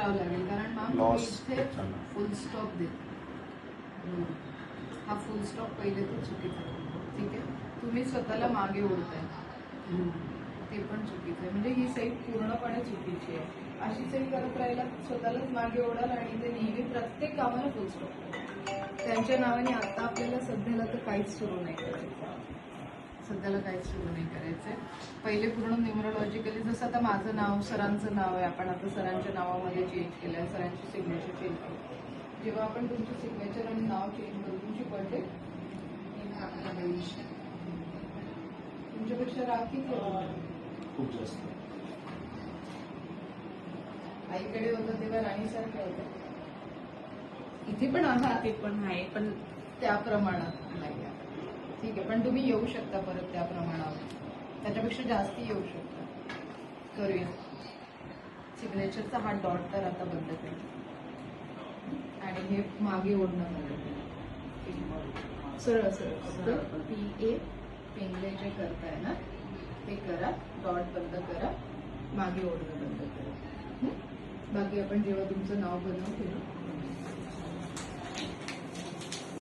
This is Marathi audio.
करावं लागेल, कारण मॅम Loss. इथे फुल स्टॉप देते. हा फुल स्टॉप पहिले तो चुकीचा आहे. ठीक आहे, तुम्ही स्वतःला मागे ओढताय, ते पण चुकीचं आहे. म्हणजे ही सही पूर्णपणे चुकीची आहे. अशी सही करत राहिला स्वतःलाच मागे ओढाल आणि ते नेहमी प्रत्येक कामाला फुल स्टॉप. त्यांच्या नावाने आता आपल्याला सध्याला तर काहीच सुरू नाही करायचं. सध्याला काहीच सुरू नाही करायचंय. पहिले पूर्ण न्यूमरोलॉजिकली, जसं आता माझं नाव सरांचं नाव आहे, आपण आता सरांच्या नावामध्ये चेंज केलं आहे, सरांची सिग्नेचर चेंज केली. जेव्हा आपण तुमची सिग्नेचर आणि नाव चेंज करू, तुमची बर्थडे तुमच्यापेक्षा राग किती खूप जास्त. आईकडे होतं तेव्हा राणीसारखं होतं. इथे पण आहात, ते पण आहे, पण त्या प्रमाणात नाही आहे. ठीक आहे, पण तुम्ही येऊ शकता परत त्या प्रमाणावर, त्याच्यापेक्षा जास्ती येऊ शकता. करूया सिग्नेचरचा हा डॉट तर आता बंद करू आणि हे मागे ओढणं बंद करू. सरळ सरळ PA पेंगले जे करताय ना ते करा, डॉट बंद करा, मागे ओढणं बंद करा. बाकी आपण जेव्हा तुमचं नाव बनवू